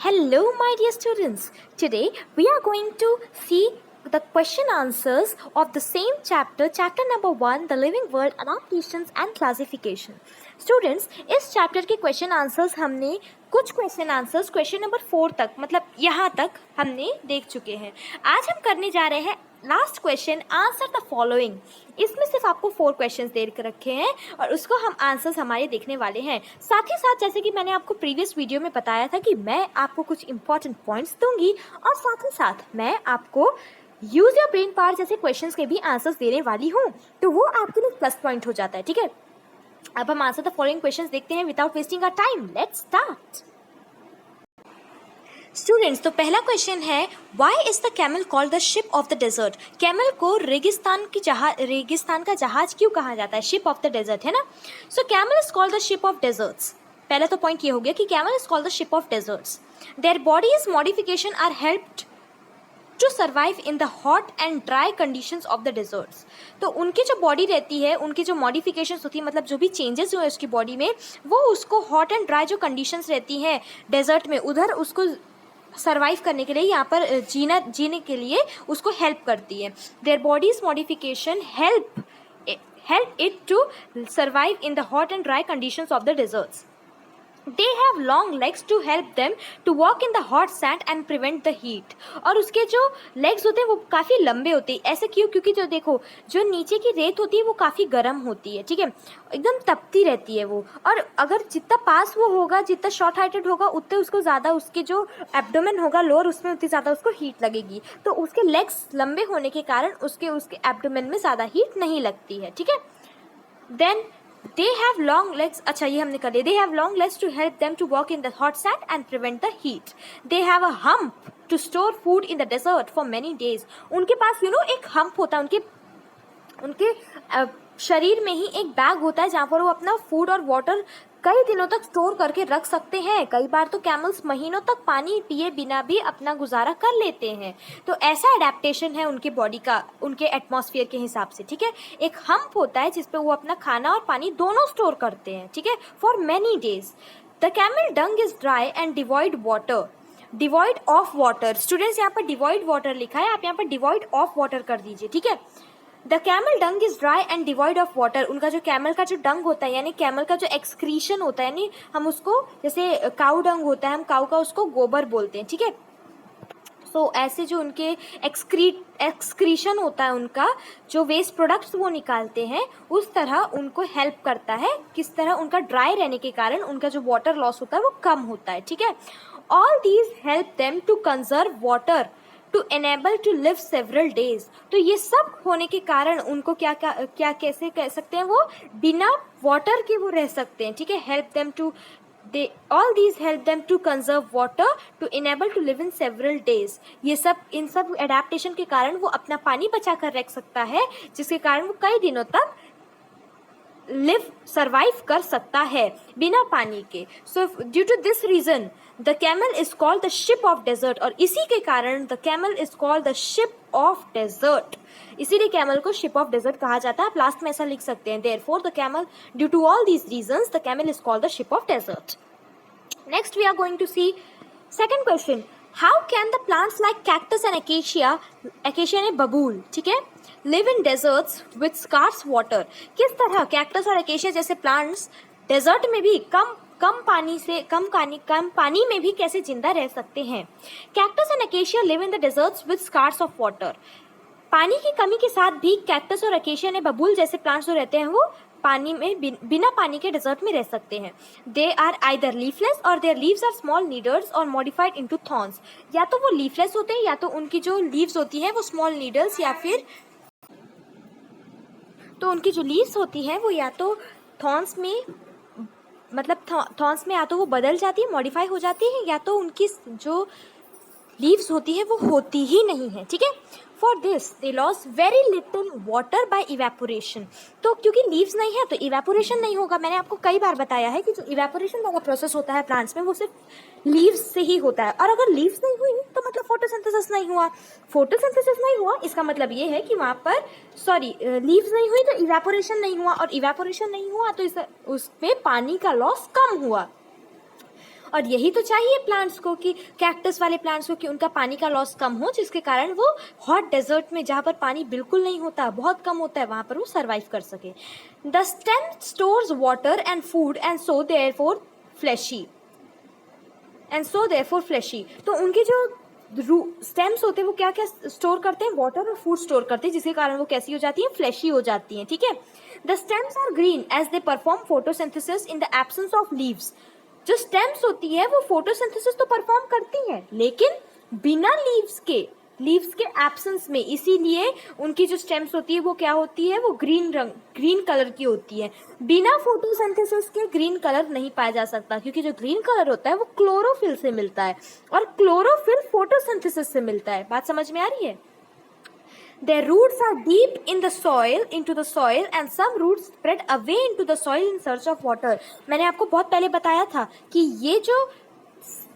Hello, my dear students. Today we are going to see the question answers of the same chapter, chapter number 1, the living world, adaptations and classification. Students, इस chapter के question answers हमने कुछ question answers question number 4 तक मतलब यहाँ तक हमने देख चुके हैं. आज हम करने जा रहे हैं last question, answer the following. इसमें सिर्फ आपको 4 क्वेश्चंस दे रखे हैं और उसको हम आंसर्स हमारे देखने वाले हैं. साथ ही साथ जैसे कि मैंने आपको प्रीवियस वीडियो में बताया था कि मैं आपको कुछ इंपॉर्टेंट पॉइंट्स दूंगी और साथ ही साथ मैं आपको यूज योर ब्रेन पावर जैसे क्वेश्चंस के भी आंसर्स देने वाली हूँ, तो वो आपके लिए प्लस पॉइंट हो जाता है. ठीक है, अब हम आंसर द फॉलोइंग क्वेश्चंस देखते हैं without wasting our time. Let's start. Students, तो पहला क्वेश्चन है, why is the camel called the ship of the desert. Camel को रेगिस्तान का जहाज क्यों कहा जाता है? शिप ऑफ द डेजर्ट है ना. So camel is called the ship of deserts. पहला तो पॉइंट ये हो गया कि camel is called the ship of deserts. Their bodies modification are helped to survive in the hot and dry conditions of the deserts. तो उनकी जो body रहती है, उनकी जो मॉडिफिकेशंस होती है, मतलब जो भी चेंजेस हुए उसकी बॉडी में, वो उसको हॉट एंड ड्राई जो कंडीशंस रहती हैं डेजर्ट में, उधर उसको सर्वाइव करने के लिए, यहाँ पर जीने के लिए उसको हेल्प करती है. Their bodies modification help it to survive in the hot and dry conditions of the deserts. They have long legs to help them to walk in the hot sand and prevent the heat. और उसके जो legs होते हैं वो काफ़ी लंबे होते हैं. ऐसे क्यों? क्योंकि जो देखो, जो नीचे की रेत होती है वो काफ़ी गर्म होती है. ठीक है, एकदम तपती रहती है वो, और अगर जितना पास वो होगा, जितना शॉर्ट हाइटेड होगा, उतने उसको ज़्यादा उसके जो एब्डोमेन होगा लोअर, उसमें उतनी ज़्यादा उसको हीट लगेगी. तो उसके लेग्स लंबे होने के कारण उसके एब्डोमेन में ज़्यादा हीट नहीं लगती है. ठीक है, then they have long legs. अच्छा, ये हमने कर लिया. they have long legs to help them to walk in the hot sand and prevent the heat. they have a hump to store food in the desert for many days. उनके पास एक hump होता है, उनके शरीर में ही एक bag होता है जहाँ पर वो अपना फूड और वाटर कई दिनों तक स्टोर करके रख सकते हैं. कई बार तो कैमल्स महीनों तक पानी पिए बिना भी अपना गुजारा कर लेते हैं. तो ऐसा अडेप्टेशन है उनकी बॉडी का, उनके एटमॉस्फेयर के हिसाब से. ठीक है, एक हम्प होता है जिसपे वो अपना खाना और पानी दोनों स्टोर करते हैं. ठीक है, for many days. The camel Dang is dry and devoid of water. Students, यहाँ पर डिवॉइड वाटर लिखा है, आप यहाँ पर डिवॉइड ऑफ वाटर कर दीजिए. ठीक है, the camel Dang is dry and devoid of water. उनका जो कैमल का जो डंग होता है, यानी कैमल का जो एक्सक्रीशन होता है, यानी हम उसको, जैसे काऊ डंग होता है, हम काऊ का उसको गोबर बोलते हैं. ठीक है, तो ऐसे जो उनके एक्सक्रीशन होता है, उनका जो वेस्ट प्रोडक्ट्स वो निकालते हैं, उस तरह उनको हेल्प करता है. किस तरह? उनका ड्राई रहने के कारण उनका जो वाटर लॉस होता है वो कम होता है. ठीक है, all these help them to conserve water to enable to live several days. तो ये सब होने के कारण उनको क्या कैसे कह सकते हैं, वो बिना वाटर के वो रह सकते हैं. ठीक है, help them to all these help them to conserve water to enable to live in several days. ये सब, इन सब एडेप्टेशन के कारण वो अपना पानी बचा कर रख सकता है, जिसके कारण वो कई दिनों तक सर्वाइव कर सकता है बिना पानी के. So due to this reason the camel is called the ship of desert. और इसी के कारण the camel is called the ship of desert. इसीलिए कैमल को शिप ऑफ डेजर्ट कहा जाता है. आप लास्ट में ऐसा लिख सकते हैं, therefore the camel, due to all these reasons the camel is called the ship of desert. Next we are going to see second question, how can the plants like cactus and acacia ने बबूल, ठीक है, live in deserts with scarce water. किस तरह cactus और acacia जैसे plants desert में भी कम पानी में भी कैसे जिंदा रह सकते हैं? Cactus and acacia live in the deserts with scarce of water. पानी की कमी के साथ भी कैक्टस और एकेशिया ने बबूल जैसे प्लांट्स जो रहते हैं वो पानी में बिना पानी के डेजर्ट में रह सकते हैं. They are either leafless or their leaves are small needles or modified into thorns. या तो वो लीफलेस होते हैं, या तो उनकी जो लीव्स होती हैं वो स्मॉल नीडल्स, या फिर तो उनकी जो लीव्स होती हैं वो या तो थॉर्न्स में, मतलब थॉर्न्स में या तो वो बदल जाती है, मॉडिफाई हो जाती है, या तो उनकी जो लीव्स होती है वो होती ही नहीं है. ठीक है, for this they loss very little water bye evaporation. तो क्योंकि लीव्स नहीं है तो इवेपोरेशन नहीं होगा. मैंने आपको कई बार बताया है कि जो इवेपोरेशन वाला प्रोसेस होता है प्लांट्स में वो सिर्फ लीव्स से ही होता है. और अगर लीव्स नहीं हुई तो मतलब फोटोसिंथेसिस नहीं हुआ. फोटोसिंथेसिस नहीं हुआ इसका मतलब ये है कि वहाँ पर लीव्स नहीं हुई तो इवेपोरेशन नहीं हुआ, और इवेपोरेशन नहीं हुआ तो उसमें पानी का लॉस कम हुआ. और यही तो चाहिए प्लांट्स को कि कैक्टस वाले प्लांट्स को कि उनका पानी का लॉस कम हो, जिसके कारण वो हॉट डेजर्ट में जहाँ पर पानी बिल्कुल नहीं होता, बहुत कम होता है, वहाँ पर वो सर्वाइव कर सके. The stem stores water and food and so therefore fleshy तो उनके जो स्टेम्स होते हैं वो क्या क्या स्टोर करते हैं, वाटर और फूड स्टोर करते हैं, जिसके कारण वो कैसी हो जाती है, फ्लैशी हो जाती हैं. ठीक है. The stems are green as they perform photosynthesis in the absence of leaves. जो स्टेम्स होती है वो फोटोसिंथेसिस तो परफॉर्म करती हैं, लेकिन बिना लीव्स के एब्सेंस में, इसीलिए उनकी जो स्टेम्स होती है वो क्या होती है, वो ग्रीन कलर की होती है. बिना फोटोसिंथेसिस के ग्रीन कलर नहीं पाया जा सकता, क्योंकि जो ग्रीन कलर होता है वो क्लोरोफिल से मिलता है, और क्लोरोफिल फोटोसिंथेसिस से मिलता है. बात समझ में आ रही है? Their roots are deep into the soil and some roots spread away into the soil in search of water. मैंने आपको बहुत पहले बताया था कि ये जो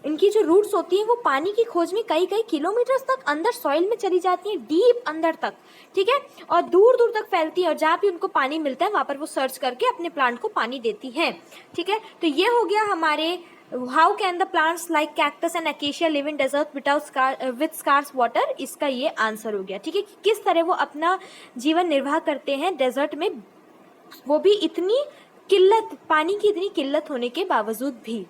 इनकी जो रूट्स होती हैं वो पानी की खोज में कई किलोमीटर्स तक अंदर सॉइल में चली जाती हैं, डीप अंदर तक. ठीक है. और दूर दूर तक फैलती है, और जहाँ भी उनको पानी मिलता है वहाँ पर वो सर्च करके अपने प्लांट को पानी देती हैं. ठीक है. तो ये हो गया हमारे how can the plants like cactus and acacia live in desert with scarce water. इसका ये आंसर हो गया. ठीक है. किस तरह वो अपना जीवन निर्वाह करते हैं डेजर्ट में, वो भी इतनी किल्लत, पानी की इतनी किल्लत होने के बावजूद भी.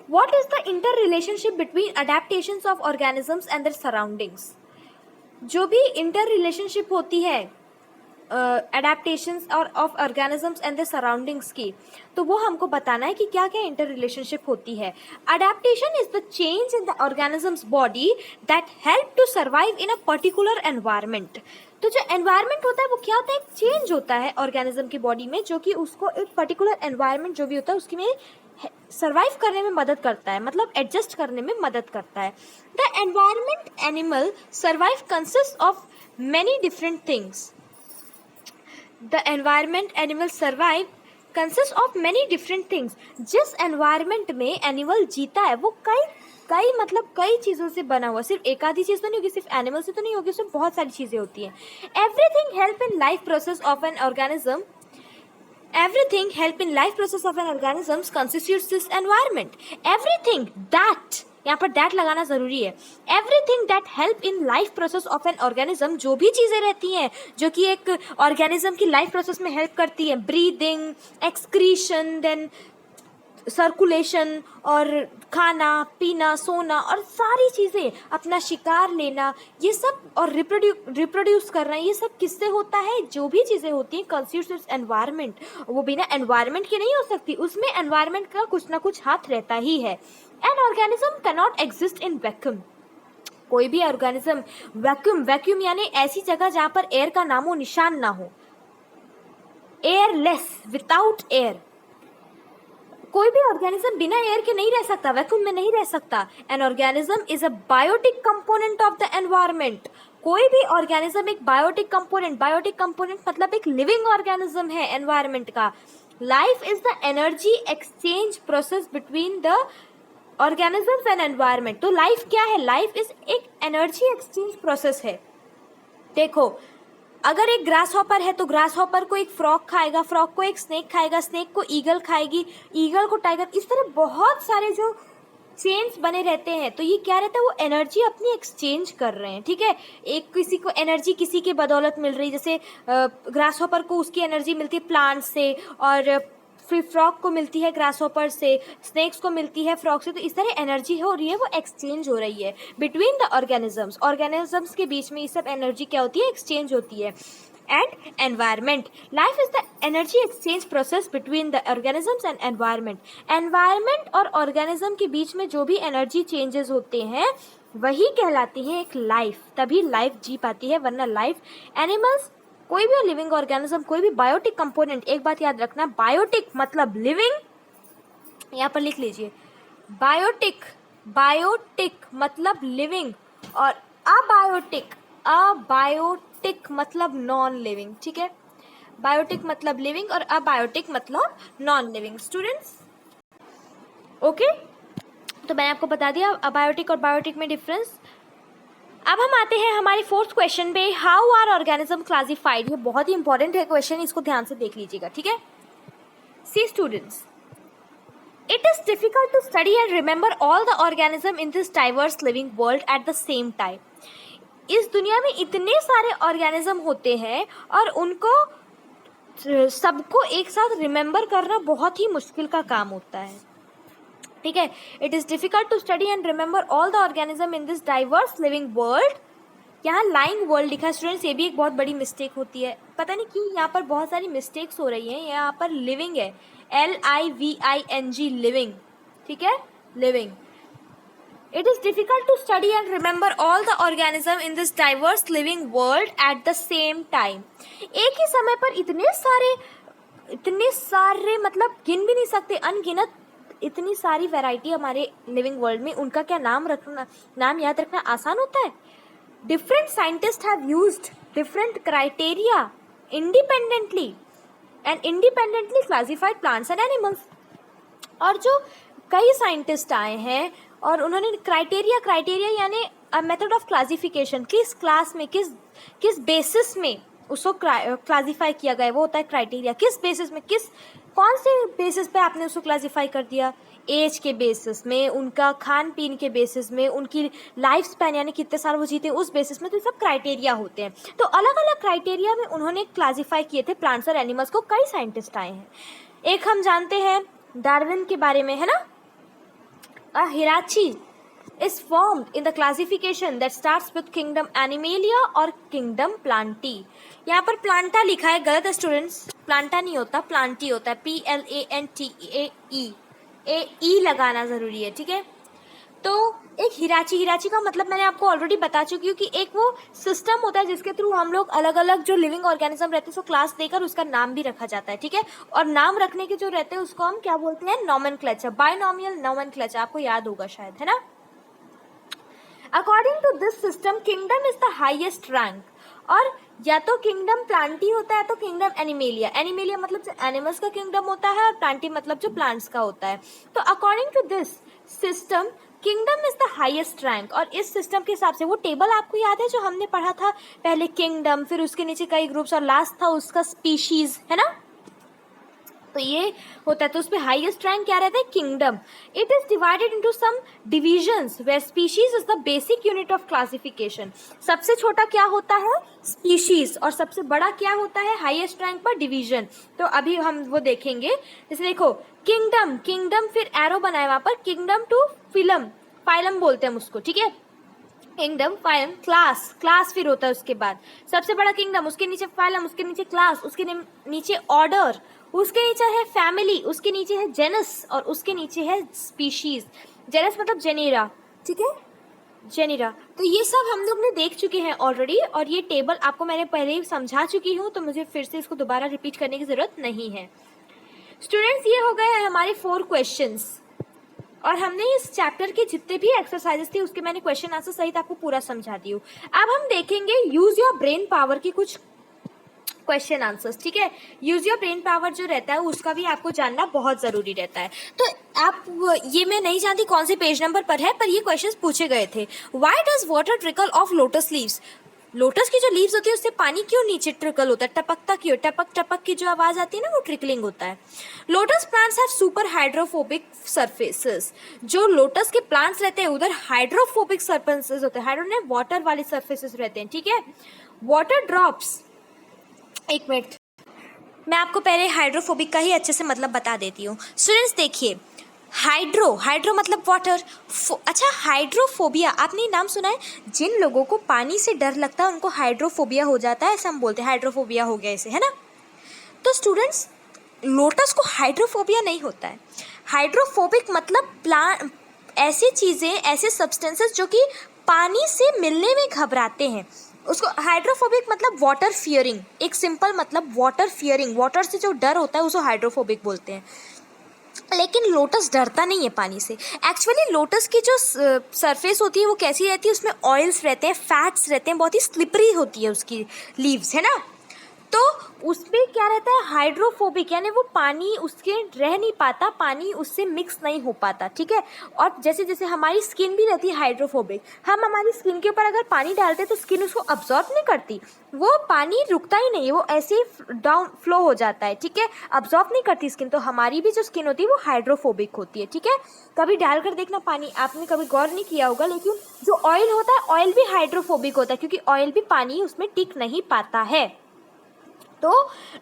What is the interrelationship between adaptations of organisms and their surroundings? जो भी interrelationship होती है adaptations और of organisms and their surroundings की, तो वो हमको बताना है कि क्या क्या interrelationship होती है. Adaptation is the change in the organism's body that help to survive in a particular environment. तो जो एनवायरनमेंट होता है वो क्या होता है, एक चेंज होता है ऑर्गेनिज्म की बॉडी में, जो कि उसको एक पर्टिकुलर एनवायरनमेंट जो भी होता है उसकी में सर्वाइव करने में मदद करता है, मतलब एडजस्ट करने में मदद करता है. The environment animal survive consist of many different things. The environment animal survive consist of many different things. जिस एनवायरनमेंट में एनिमल जीता है वो कई चीज़ों से बना हुआ, सिर्फ एक आधी चीज़ तो नहीं होगी, सिर्फ एनिमल से तो नहीं होगी, उसमें बहुत सारी चीज़ें होती हैं. Everything help in life process of an organism. Everything help in life process of an organism constitutes this environment. Everything that, यहाँ पर that लगाना ज़रूरी है. Everything that help in life process of an organism, जो भी चीज़ें रहती हैं जो कि एक organism की life process में help करती है, breathing, excretion, then सर्कुलेशन और खाना पीना सोना और सारी चीज़ें, अपना शिकार लेना, ये सब, और रिप्रोड्यूस करना, ये सब किससे होता है, जो भी चीज़ें होती हैं कंस्टिट्यूट्स एनवायरनमेंट. वो बिना एनवायरनमेंट के नहीं हो सकती, उसमें एनवायरनमेंट का कुछ ना कुछ हाथ रहता ही है. An organism can not exist in vacuum. कोई भी ऑर्गेनिज्म वैक्यूम यानी ऐसी जगह जहाँ पर एयर का नामो निशान ना हो, एयरलेस, विदाउट एयर. कोई भी ऑर्गेनिज्म बिना एयर के नहीं रह सकता, वैक्यूम में नहीं रह सकता. An organism is a biotic component of the environment. कोई भी ऑर्गेनिज्म एक बायोटिक कंपोनेंट मतलब एक लिविंग ऑर्गेनिज्म है एनवायरनमेंट का. Life is the energy exchange process between the organisms and environment. तो लाइफ क्या है, लाइफ इज एक एनर्जी एक्सचेंज प्रोसेस है. देखो, अगर एक ग्रास हॉपर है तो ग्रास हॉपर को एक फ्रॉग खाएगा, फ्रॉग को एक स्नेक खाएगा, स्नेक को ईगल खाएगी, ईगल को टाइगर, इस तरह बहुत सारे जो चेन्स बने रहते हैं. तो ये क्या रहता है, वो एनर्जी अपनी एक्सचेंज कर रहे हैं. ठीक है. एक किसी को एनर्जी किसी के बदौलत मिल रही है, जैसे ग्रास हॉपर को उसकी एनर्जी मिलती है प्लांट से, और फिर फ्रॉग को मिलती है ग्रास हॉपर से, स्नेक्स को मिलती है फ्रॉग से. तो इस तरह एनर्जी हो रही है, वो एक्सचेंज हो रही है बिटवीन द ऑर्गेनिजम्स के बीच में. ये सब एनर्जी क्या होती है, एक्सचेंज होती है. And environment, life is the energy exchange process between the organisms and environment. Environment और ऑर्गेनिज्म के बीच में जो भी एनर्जी चेंजेस होते हैं वही कहलाती है एक लाइफ. तभी लाइफ जी पाती है, वरना लाइफ, एनिमल्स, कोई भी लिविंग ऑर्गेनिज्म, कोई भी बायोटिक कंपोनेंट, एक बात याद रखना, बायोटिक मतलब लिविंग, यहाँ पर लिख लीजिए, बायोटिक मतलब लिविंग, और अबायोटिक मतलब नॉन लिविंग. ठीक है. बायोटिक मतलब लिविंग और अबायोटिक मतलब नॉन लिविंग. Students, okay. तो मैंने आपको बता दिया अबायोटिक और बायोटिक में डिफरेंस. अब हम आते हैं हमारे फोर्थ क्वेश्चन पे, हाउ आर ऑर्गेनिज्म क्लासिफाइड. ये बहुत ही इंपॉर्टेंट है क्वेश्चन, इसको ध्यान से देख लीजिएगा. ठीक है. सी students, It is difficult to study and remember all the organism in this diverse living world at the same time. इस दुनिया में इतने सारे ऑर्गेनिज्म होते हैं और उनको सबको एक साथ रिमेंबर करना बहुत ही मुश्किल का काम होता है, ठीक है. It is difficult to study and remember all the organism in this diverse living world. यहाँ लाइंग वर्ल्ड लिखा है स्टूडेंट्स, ये भी एक बहुत बड़ी मिस्टेक होती है. पता नहीं क्यों यहाँ पर बहुत सारी मिस्टेक्स हो रही हैं. यहाँ पर लिविंग है, LIVING, लिविंग, ठीक है, living. It is difficult to study and remember all the organism in this diverse living world at the same time. एक ही समय पर इतने सारे मतलब गिन भी नहीं सकते, अनगिनत इतनी सारी वैरायटी हमारे लिविंग वर्ल्ड में. उनका क्या नाम याद रखना आसान होता है. Different scientists have used different criteria independently classified plants and animals. और जो कई साइंटिस्ट आए हैं और उन्होंने क्राइटेरिया यानी मेथड ऑफ क्लासिफिकेशन, किस क्लास में किस बेसिस में उसको क्लासिफाई किया गया, वो होता है क्राइटेरिया. किस बेसिस में, कौन से बेसिस पे आपने उसको क्लासिफाई कर दिया. एज के बेसिस में, उनका खान पीन के बेसिस में, उनकी लाइफ स्पैन यानी कितने साल वो जीते उस बेसिस में. तो सब क्राइटेरिया होते हैं. तो अलग अलग क्राइटेरिया में उन्होंने क्लासिफाई किए थे प्लांट्स और एनिमल्स को. कई साइंटिस्ट आए हैं. एक हम जानते हैं डार्विन के बारे में, है ना. Hierarchy is formed in the classification that starts with kingdom animalia और किंगडम प्लांटी. यहाँ पर प्लांटा लिखा है, गलत है स्टूडेंट्स. प्लांटा नहीं होता, प्लांटी होता है, PLANTAE. E लगाना ज़रूरी है, ठीक है. तो एक हिराची का मतलब मैंने आपको ऑलरेडी बता चुकी हूँ कि एक वो सिस्टम होता है जिसके थ्रू हम लोग अलग अलग जो लिविंग ऑर्गेनिज्म रहते हैं उसको क्लास देकर उसका नाम भी रखा जाता है, ठीक है. और नाम रखने के जो रहते हैं उसको हम क्या बोलते हैं, नॉमेनक्लेचर, बायनॉमियल नॉमेनक्लेचर. आपको याद होगा शायद, है ना. According to this system kingdom is the highest rank. और या तो किंगडम प्लांटी होता है तो किंगडम एनिमेलिया. एनिमेलिया मतलब जो एनिमल्स का किंगडम होता है और प्लांटी मतलब जो प्लांट्स का होता है. तो according to this system kingdom is the highest rank. और इस सिस्टम के हिसाब से वो टेबल आपको याद है जो हमने पढ़ा था पहले, किंगडम, फिर उसके नीचे कई ग्रुप्स और लास्ट था उसका स्पीशीज, है ना. तो ये होता है. तो उसमें हाईएस्ट रैंक क्या रहता है, kingdom. It is divided into some divisions where species is the basic unit of classification. सबसे छोटा क्या होता है, स्पीशीज, और सबसे बड़ा क्या होता है, हाईएस्ट रैंक पर डिवीजन. तो अभी हम वो देखेंगे. जैसे देखो किंगडम फिर एरो बनाए वहां पर, किंगडम टू फाइलम बोलते हैं हम उसको, ठीक है. किंगडम, फाइलम, क्लास फिर होता है उसके बाद. सबसे बड़ा किंगडम, उसके नीचे फाइलम, उसके नीचे क्लास, उसके नीचे ऑर्डर, उसके नीचे है फैमिली, उसके नीचे है जेनस और उसके नीचे है स्पीशीज. जेनस मतलब जेनेरा, ठीक है, जेनेरा. तो ये सब हम लोग ने देख चुके हैं ऑलरेडी और ये टेबल आपको मैंने पहले ही समझा चुकी हूँ, तो मुझे फिर से इसको दोबारा रिपीट करने की ज़रूरत नहीं है. स्टूडेंट्स, ये हो गए हैं हमारे 4 क्वेश्चंस और हमने इस चैप्टर के जितने भी एक्सरसाइजेस थे उसके मैंने क्वेश्चन आंसर सहित आपको पूरा समझा दी हूँ. अब हम देखेंगे यूज योर ब्रेन पावर की कुछ क्वेश्चन आंसर्स, ठीक है. यूज योर ब्रेन पावर जो रहता है उसका भी आपको जानना बहुत ज़रूरी रहता है. तो आप, ये मैं नहीं जानती कौन से पेज नंबर पर है, पर ये क्वेश्चंस पूछे गए थे. Why does water trickle of lotus leaves. Lotus की जो लीव्स होती है उससे पानी क्यों नीचे ट्रिकल होता है, टपकता क्यों, टपक की जो आवाज़ आती है ना वो ट्रिकलिंग होता है. Lotus plants have super hydrophobic surfaces. जो लोटस के प्लांट्स रहते हैं उधर हाइड्रोफोबिक सरफेसेस होते हैं. हाइड्रो ने वाटर वाले सरफेसेस रहते हैं, ठीक है. वाटर ड्रॉप्स, एक मिनट मैं आपको पहले हाइड्रोफोबिक का ही अच्छे से मतलब बता देती हूँ. स्टूडेंट्स देखिए, हाइड्रो मतलब वाटर. अच्छा, हाइड्रोफोबिया आपने नाम सुना है. जिन लोगों को पानी से डर लगता है उनको हाइड्रोफोबिया हो जाता है, ऐसा हम बोलते हैं हाइड्रोफोबिया हो गया इसे, है ना. तो स्टूडेंट्स, लोटस को हाइड्रोफोबिया नहीं होता है. हाइड्रोफोबिक मतलब ऐसी चीज़ें, ऐसे सब्सटेंसेस जो कि पानी से मिलने में घबराते हैं, उसको हाइड्रोफोबिक मतलब वाटर फियरिंग. एक सिंपल मतलब वाटर फियरिंग, वाटर से जो डर होता है उसको हाइड्रोफोबिक बोलते हैं. लेकिन लोटस डरता नहीं है पानी से. एक्चुअली लोटस की जो सरफेस होती है वो कैसी रहती है, उसमें ऑयल्स रहते हैं, फैट्स रहते हैं, बहुत ही स्लिपरी होती है उसकी लीव्स, है ना. तो उसपे क्या रहता है, हाइड्रोफोबिक, यानी वो पानी उसके रह नहीं पाता, पानी उससे मिक्स नहीं हो पाता, ठीक है। और जैसे जैसे हमारी स्किन भी रहती है हाइड्रोफोबिक, हम हमारी स्किन के ऊपर अगर पानी डालते हैं तो स्किन उसको अब्जॉर्ब नहीं करती, वो पानी रुकता ही नहीं है, वो ऐसे ही डाउन फ्लो हो जाता है, ठीक है, अब्जॉर्ब नहीं करती स्किन। तो हमारी भी जो स्किन होती है वो हाइड्रोफोबिक होती है, ठीक है। कभी डालकर देखना पानी, आपने कभी गौर नहीं किया होगा, लेकिन जो ऑयल होता है, ऑयल भी हाइड्रोफोबिक होता है, क्योंकि ऑयल भी पानी उसमें टिक नहीं पाता है। तो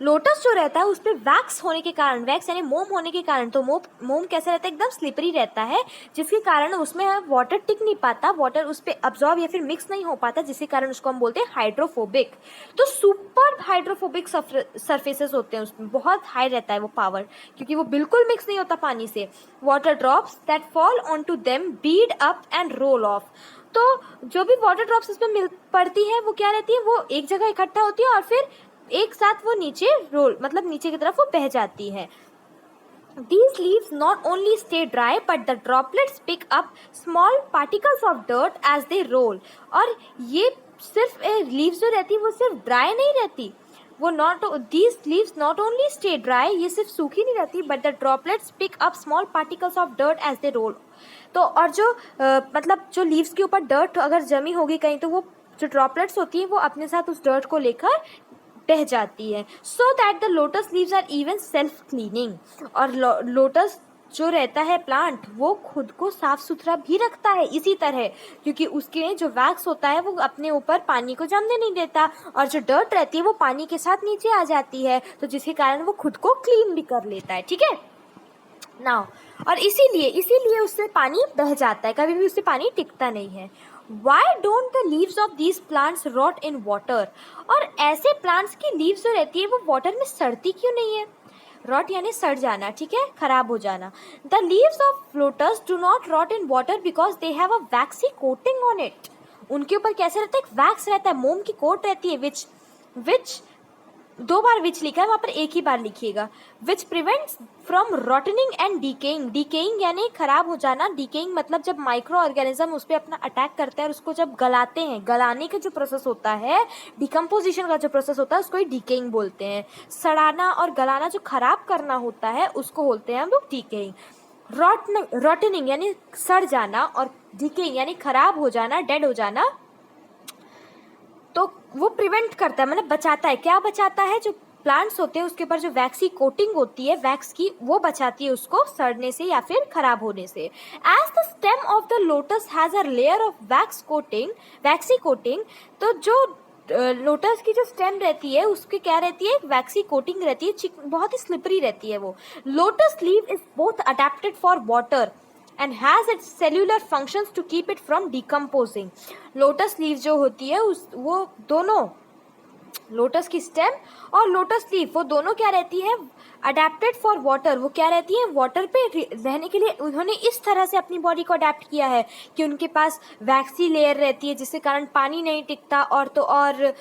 लोटस जो रहता है उस पर वैक्स होने के कारण, वैक्स यानी मोम होने के कारण, तो मोम कैसे रहता है, एकदम स्लिपरी रहता है, जिसके कारण उसमें वाटर टिक नहीं पाता, वाटर उस पर अब्जॉर्ब या फिर मिक्स नहीं हो पाता, जिसके कारण उसको हम बोलते हैं हाइड्रोफोबिक। तो सुपर हाइड्रोफोबिक सरफेसेस होते हैं, उसमें बहुत हाई रहता है वो पावर, क्योंकि वो बिल्कुल मिक्स नहीं होता पानी से। Water drops that fall on to them bead up and roll off. तो जो भी वाटर ड्रॉप्स उसमें मिल पड़ती है वो क्या रहती है, वो एक जगह इकट्ठा होती है और फिर एक साथ वो नीचे रोल, मतलब नीचे की तरफ वो बह जाती है। These leaves not only stay dry but the droplets pick up small particles of dirt as they roll। और ये सिर्फ लीव्स जो रहती है वो सिर्फ ड्राई नहीं रहती, वो these leaves not only stay dry, ये सिर्फ सूखी नहीं रहती, but the droplets pick up small particles of dirt as they roll। तो और जो मतलब जो लीव्स के ऊपर डर्ट अगर जमी होगी कहीं, तो वो जो ड्रॉपलेट्स होती है वो अपने साथ उस डर्ट को लेकर बह जाती है। So that the lotus leaves are even self cleaning. और लोटस जो रहता है प्लांट, वो खुद को साफ सुथरा भी रखता है इसी तरह, क्योंकि उसके जो वैक्स होता है वो अपने ऊपर पानी को जमने नहीं देता, और जो डर्ट रहती है वो पानी के साथ नीचे आ जाती है, तो जिसके कारण वो खुद को क्लीन भी कर लेता है, ठीक है नाउ। और इसीलिए उससे पानी बह जाता है, कभी भी उससे पानी टिकता नहीं है। Why don't the leaves of these plants rot in water? और ऐसे प्लांट्स की लीव्स जो रहती है वो वाटर में सड़ती क्यों नहीं है? रॉट यानी सड़ जाना, ठीक है, खराब हो जाना। The leaves of lotus do not rot in water because they have a waxy coating on it. उनके ऊपर कैसे रहता है, एक वैक्स रहता है, मोम की कोट रहती है, विच दो बार विच लिखा है, वहाँ पर एक ही बार लिखिएगा, which prevents from rotting and decaying. Decaying यानी खराब हो जाना, डिकेइंग मतलब जब माइक्रो ऑर्गेनिज्म उस पर अपना अटैक करते हैं और उसको जब गलाते हैं, गलाने का जो प्रोसेस होता है, डिकम्पोजिशन का जो प्रोसेस होता है, उसको ही डिकेइंग बोलते हैं। सड़ाना और गलाना, जो खराब करना होता है, उसको बोलते हैं हम लोग डिकेइंग। रॉटनिंग यानी सड़ जाना, और डिकेइंग यानी खराब हो जाना, डेड हो जाना। तो वो प्रिवेंट करता है, मतलब बचाता है। क्या बचाता है, जो प्लांट्स होते हैं उसके ऊपर जो वैक्सी कोटिंग होती है वैक्स की, वो बचाती है उसको सड़ने से या फिर खराब होने से। As the stem of the lotus has a layer of waxy coating, तो जो लोटस की जो स्टेम रहती है उसकी क्या रहती है, वैक्सी कोटिंग रहती है, बहुत ही स्लिपरी रहती है वो। Lotus leave is both adapted for water and has its cellular functions to keep it from decomposing। Lotus leave जो होती है वो दोनों, लोटस की स्टेम और लोटस लीफ, वो दोनों क्या रहती है, अडेप्टेड फॉर वाटर। वो क्या रहती है, वाटर पे रहने के लिए उन्होंने इस तरह से अपनी बॉडी को अडेप्ट किया है कि उनके पास वैक्सी लेयर रहती है, जिसके कारण पानी नहीं टिकता और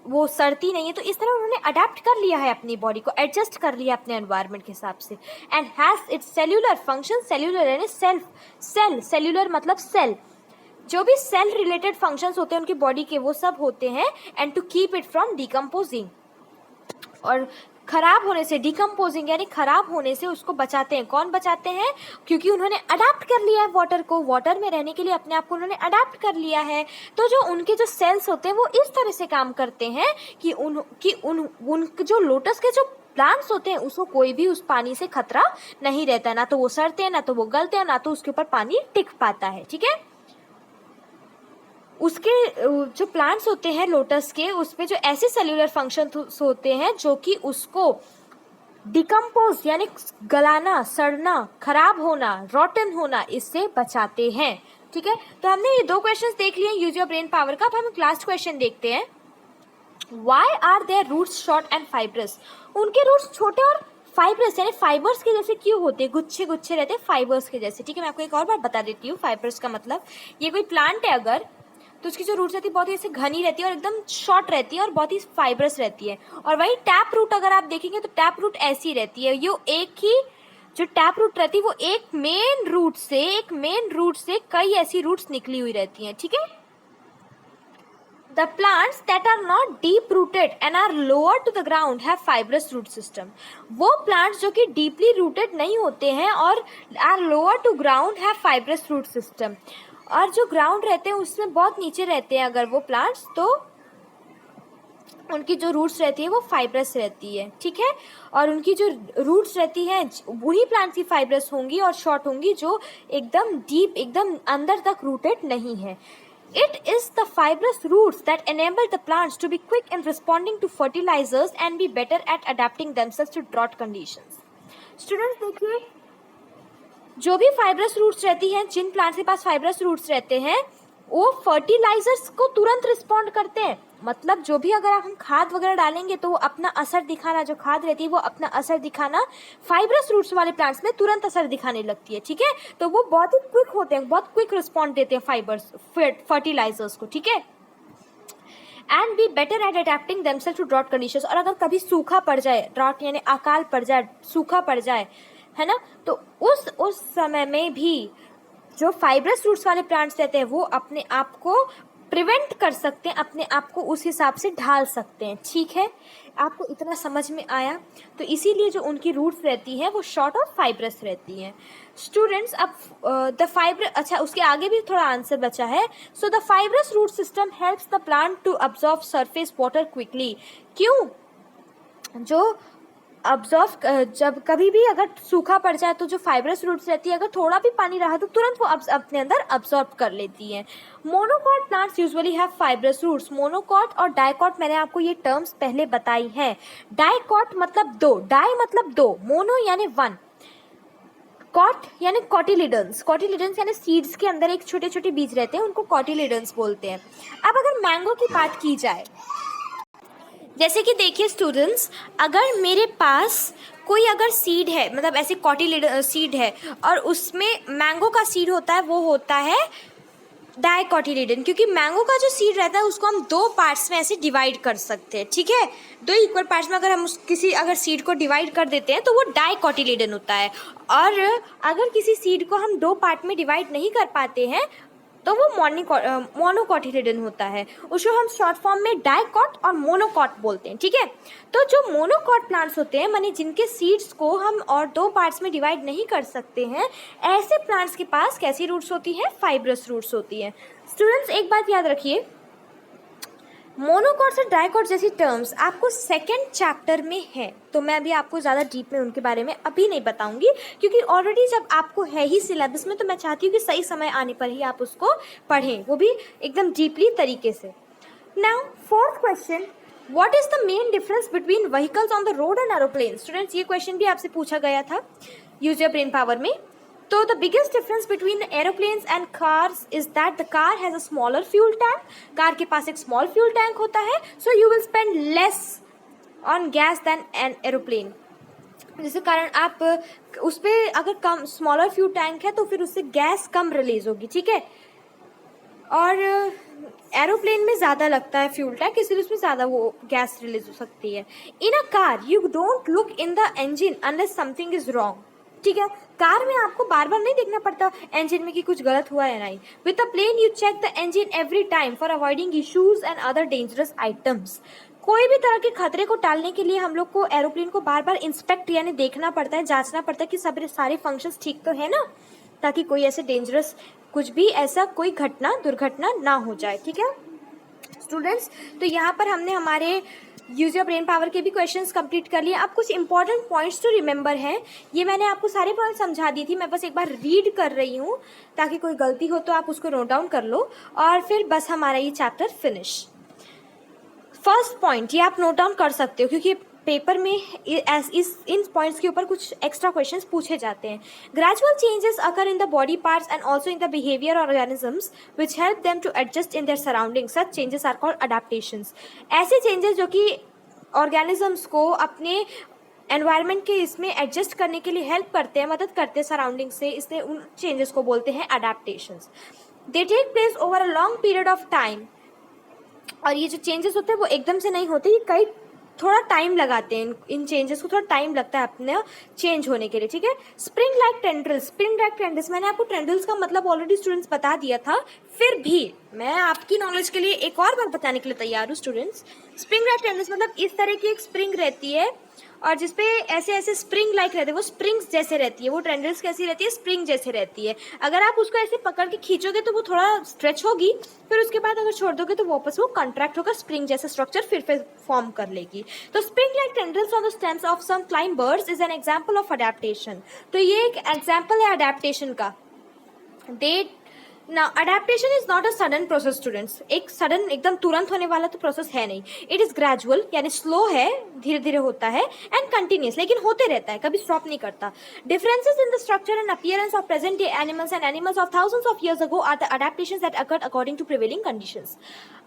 वो सड़ती नहीं है। तो इस तरह उन्होंने अडेप्ट कर लिया है अपनी बॉडी को, एडजस्ट कर लिया अपने एनवायरनमेंट के हिसाब से। And has its cellular function, cellular यानी सेल्यूलर मतलब सेल, जो भी सेल रिलेटेड फंक्शंस होते हैं उनकी बॉडी के, वो सब होते हैं। And to keep it from decomposing, और खराब होने से, डिकम्पोजिंग यानी खराब होने से उसको बचाते हैं। कौन बचाते हैं, क्योंकि उन्होंने अडेप्ट कर लिया है वाटर को, वाटर में रहने के लिए अपने आप को उन्होंने अडेप्ट कर लिया है। तो जो उनके जो सेल्स होते हैं वो इस तरह से काम करते हैं कि उन जो लोटस के जो प्लांट्स होते हैं उसको कोई भी उस पानी से खतरा नहीं रहता, ना तो वो सड़ते हैं, ना तो वो गलते हैं, ना तो उसके ऊपर पानी टिक पाता है, ठीक है। उसके जो प्लांट्स होते हैं लोटस के, उसमें जो ऐसे सेल्यूलर फंक्शन होते हैं जो कि उसको डिकम्पोज यानी गलाना, सड़ना, खराब होना, रॉटन होना, इससे बचाते हैं, ठीक है। तो हमने ये 2 क्वेश्चंस देख लिए यूज योर ब्रेन पावर का। अब हम लास्ट क्वेश्चन देखते हैं। Why are their roots short and fibrous? उनके रूट्स छोटे और फाइबरस यानी फाइबर्स के जैसे क्यों होते हैं, गुच्छे गुच्छे रहते हैं फाइबर्स के जैसे, ठीक है। मैं आपको एक और बार बता देती हूँ फाइबर्स का मतलब। ये कोई प्लांट है अगर, तो उसकी जो रूट्स रहती है बहुत ही ऐसे घनी रहती है और एकदम शॉर्ट रहती है और बहुत ही फाइबरस रहती है। और वही टैप रूट अगर आप देखेंगे तो टैप रूट ऐसी रहती है, ये एक ही जो टैप रूट रहती है वो एक मेन रूट से कई ऐसी रूट्स निकली हुई रहती हैं, ठीक है। The plants that are not deep rooted and are lower to the ground have fibrous root system. वो plants जो कि deeply rooted नहीं होते हैं और are lower to ground have fibrous root system. और जो ground रहते हैं उसमें बहुत नीचे रहते हैं अगर वो plants, तो उनकी जो रूट्स रहती है वो फाइब्रस रहती है, ठीक है। और उनकी जो रूट्स रहती हैं वही प्लांट की फाइब्रस होंगी और शॉर्ट होंगी, जो एकदम डीप, एकदम अंदर तक रूटेड नहीं है। It is the fibrous roots that enable the plants to be quick in responding to fertilizers and be better at adapting themselves to drought conditions. Students देखिए, जो भी फाइब्रस रूट्स रहती हैं, जिन प्लांट्स के पास फाइब्रस रूट्स रहते हैं, वो fertilisers को तुरंत रिस्पॉन्ड करते हैं। मतलब जो भी अगर हम खाद वगैरह डालेंगे तो वो अपना असर दिखाना, जो खाद रहती है वो अपना असर दिखाना फाइब्रस रूट्स वाले प्लांट्स में तुरंत असर दिखाने लगती है, ठीक है। तो वो बहुत ही क्विक होते हैं, बहुत क्विक रिस्पॉन्ड देते हैं फाइबर्स फर्टिलाइजर्स को, ठीक है। And be better at adapting themselves to drought conditions. और अगर कभी सूखा पड़ जाए, ड्रॉट यानी अकाल पड़ जाए, सूखा पड़ जाए, है ना, तो उस समय में भी जो फाइब्रस रूट्स वाले प्लांट्स रहते हैं वो अपने आप को प्रिवेंट कर सकते हैं, अपने आप को उस हिसाब से ढाल सकते हैं, ठीक है। आपको इतना समझ में आया? तो इसीलिए जो उनकी रूट्स रहती हैं वो शॉर्ट और फाइब्रस रहती हैं। स्टूडेंट्स, अब द फाइब्रस, अच्छा उसके आगे भी थोड़ा आंसर बचा है। So the fibrous root system helps the plant to absorb surface water quickly. क्यों? जो अब्जॉर्व, जब कभी भी अगर सूखा पड़ जाए तो जो फाइब्रस रूट्स रहती है, अगर थोड़ा भी पानी रहा तो तुरंत वो अपने अंदर अब्जॉर्ब कर लेती हैं। Monocot plants usually have fibrous roots. Monocot और डाइकॉट, मैंने आपको ये टर्म्स पहले बताई हैं। डाइकॉट मतलब दो, डाई मतलब दो, मोनो यानी वन, कॉट यानी कॉटिलिडन्स। कॉटिलिडन्स यानी सीड्स के अंदर एक छोटे छोटे बीज रहते हैं, उनको कॉटिलिडन्स बोलते हैं। अब अगर मैंगो की बात की जाए, जैसे कि देखिए स्टूडेंट्स, अगर मेरे पास कोई अगर सीड है, मतलब ऐसे कॉटिलिडन सीड है और उसमें मैंगो का सीड होता है, वो होता है डाइकॉटिलिडन। क्योंकि मैंगो का जो सीड रहता है उसको हम दो पार्ट्स में ऐसे डिवाइड कर सकते हैं, ठीक है। दो इक्वल पार्ट्स में अगर हम किसी अगर सीड को डिवाइड कर देते हैं तो वो डाइकॉटिलिडन होता है। और अगर किसी सीड को हम दो पार्ट में डिवाइड नहीं कर पाते हैं तो वो मोनोकॉटिलिडन होता है। उसको हम शॉर्ट फॉर्म में डाइकॉट और मोनोकॉट बोलते हैं, ठीक है। तो जो मोनोकॉट प्लांट्स होते हैं, माने जिनके सीड्स को हम और दो पार्ट्स में डिवाइड नहीं कर सकते हैं, ऐसे प्लांट्स के पास कैसी रूट्स होती हैं? फाइब्रस रूट्स होती हैं। स्टूडेंट्स, एक बात याद रखिए, मोनोकॉट्स और डाइकॉट जैसी टर्म्स आपको सेकेंड चैप्टर में है, तो मैं अभी आपको ज़्यादा डीप में उनके बारे में अभी नहीं बताऊंगी, क्योंकि ऑलरेडी जब आपको है ही सिलेबस में, तो मैं चाहती हूँ कि सही समय आने पर ही आप उसको पढ़ें, वो भी एकदम डीपली तरीके से। Now fourth question, what is the main difference between vehicles on the road and aeroplane? Students, ये क्वेश्चन भी आपसे पूछा गया था यूज योर ब्रेन पावर में। तो the biggest difference between aeroplanes and cars is that the car has a smaller fuel tank. Car के पास एक small fuel tank होता है, so you will spend less on gas than an aeroplane. जिसके कारण आप उस पर अगर कम स्मॉलर फ्यूल टैंक है तो फिर उससे गैस कम रिलीज होगी, ठीक है। और एरोप्लेन में ज़्यादा लगता है फ्यूल टैंक, इसलिए उसमें ज़्यादा वो गैस रिलीज हो सकती है। In a car you don't look in the engine unless something is wrong, ठीक है। कार में आपको बार बार नहीं देखना पड़ता इंजन में कि कुछ गलत हुआ है नहीं। With a plane you check the engine every time for avoiding issues and other dangerous items. कोई भी तरह के खतरे को टालने के लिए हम लोग को एरोप्लेन को बार बार इंस्पेक्ट यानी देखना पड़ता है, जांचना पड़ता है कि सब सारे फंक्शंस ठीक तो है ना, ताकि कोई ऐसे डेंजरस कुछ भी ऐसा कोई घटना दुर्घटना ना हो जाए, ठीक है स्टूडेंट्स। तो यहाँ पर हमने हमारे यूज योर ब्रेन पावर के भी क्वेश्चंस कंप्लीट कर लिए। अब कुछ इंपॉर्टेंट पॉइंट्स तो रिमेंबर हैं, ये मैंने आपको सारे पॉइंट समझा दी थी, मैं बस एक बार रीड कर रही हूँ ताकि कोई गलती हो तो आप उसको नोट डाउन कर लो और फिर बस हमारा ये चैप्टर फिनिश। फर्स्ट पॉइंट ये आप नोट डाउन कर सकते हो क्योंकि पेपर में इन पॉइंट्स के ऊपर कुछ एक्स्ट्रा क्वेश्चंस पूछे जाते हैं। Gradual changes occur in the body parts and also in the behaviour organisms which help them to adjust in their surrounding, such changes are called adaptations. ऐसे चेंजेस जो कि ऑर्गेनिजम्स को अपने एनवायरनमेंट के इसमें एडजस्ट करने के लिए हेल्प करते हैं, मदद करते हैं सराउंडिंग से, इसलिए उन चेंजेस को बोलते हैं adaptations. They take place over a long period of time. और ये जो चेंजेस होते हैं वो एकदम से नहीं होते, ये कई थोड़ा टाइम लगाते हैं, इन चेंजेस को थोड़ा टाइम लगता है अपने चेंज होने के लिए, ठीक है। Spring like tendrils, spring like tendrils, मैंने आपको टेंड्रिल्स का मतलब ऑलरेडी स्टूडेंट्स बता दिया था, फिर भी मैं आपकी नॉलेज के लिए एक और बार बताने के लिए तैयार हूँ स्टूडेंट्स। स्प्रिंग लाइक टेंड्रिल्स मतलब इस तरह की एक स्प्रिंग रहती है और जिसपे ऐसे ऐसे स्प्रिंग लाइक रहते हैं, वो स्प्रिंग्स जैसे रहती है, वो टेंड्रिल्स कैसी रहती है, स्प्रिंग जैसे रहती है। अगर आप उसको ऐसे पकड़ के खींचोगे तो वो थोड़ा स्ट्रेच होगी, फिर उसके बाद अगर छोड़ दोगे तो वापस वो कॉन्ट्रैक्ट होकर स्प्रिंग जैसा स्ट्रक्चर फिर फॉर्म कर लेगी। तो spring like tendrils on the stems of some climb birds is an example of adaptation. तो ये एक एग्जांपल है अडैप्टेशन का। They now adaptation is not a sudden process students, एक सडन एकदम तुरंत होने वाला तो प्रोसेस है नहीं। इट इज ग्रेजुअल, यानी स्लो है, धीरे धीरे होता है, एंड कंटिन्यूस, लेकिन होते रहता है, कभी स्टॉप नहीं करता। Differences in the structure and appearance of present day animals and animals of thousands of years ago are the adaptations that occurred according to prevailing conditions.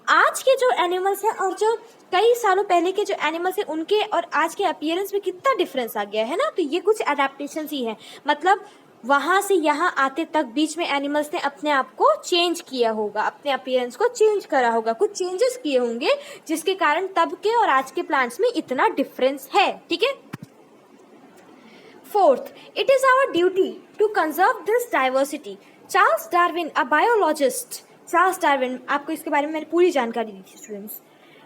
आज के जो एनिमल्स हैं और जो कई सालों पहले के जो एनिमल्स हैं उनके और आज के अपीयरेंस में कितना डिफरेंस आ गया है ना। तो ये कुछ अडेप्टेशंस ही है, मतलब वहाँ से यहाँ आते तक बीच में एनिमल्स ने अपने आप को चेंज किया होगा, अपने अपीयरेंस को चेंज करा होगा, कुछ चेंजेस किए होंगे जिसके कारण तब के और आज के प्लांट्स में इतना डिफरेंस है, ठीक है। Fourth, it is our duty to conserve this diversity. Charles Darwin, a biologist, Charles Darwin, आपको इसके बारे में मैंने पूरी जानकारी दी थी students.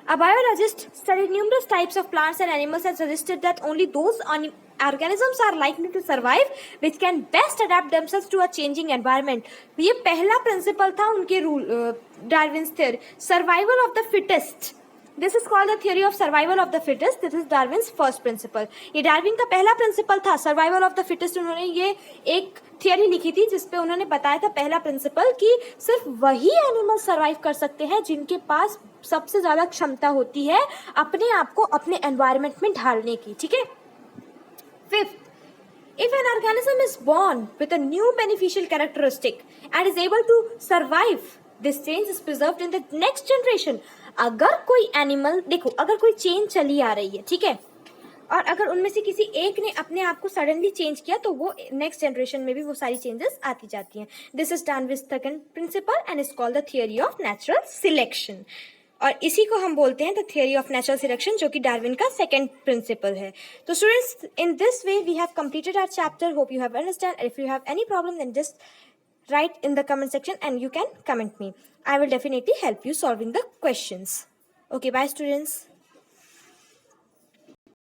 A biologist studied numerous types of plants and animals and suggested that only those organisms are likely to survive which can best adapt themselves to a changing environment. ये पहला प्रिंसिपल था उनके rule, Darwin's theory, survival of the fittest. This is called the theory of survival of the fittest. This is Darwin's first principle. ये Darwin का पहला principal था, survival of the fittest. उन्होंने ये एक थियोरी लिखी थी जिसपे उन्होंने बताया था पहला प्रिंसिपल कि सिर्फ वही एनिमल सर्वाइव कर सकते हैं जिनके पास सबसे ज्यादा क्षमता होती है अपने आप को अपने एनवायरनमेंट में ढालने की, ठीक है। Fifth, if an organism is born with a new beneficial characteristic and is able to survive, this change is preserved in the next generation. अगर कोई एनिमल, देखो अगर कोई चेंज चली आ रही है, ठीक है, और अगर उनमें से किसी एक ने अपने आप को सडनली चेंज किया तो वो नेक्स्ट जनरेशन में भी वो सारी चेंजेस आती जाती हैं। This is Darwin's second principle and is called the theory of natural selection. और इसी को हम बोलते हैं the theory of natural selection, जो कि डार्विन का सेकंड प्रिंसिपल है। तो students, in this way we have completed our chapter. Hope you have understand. If you have any problem then just write in the comment section and you can comment me. I will definitely help you solving the questions. Okay, bye students.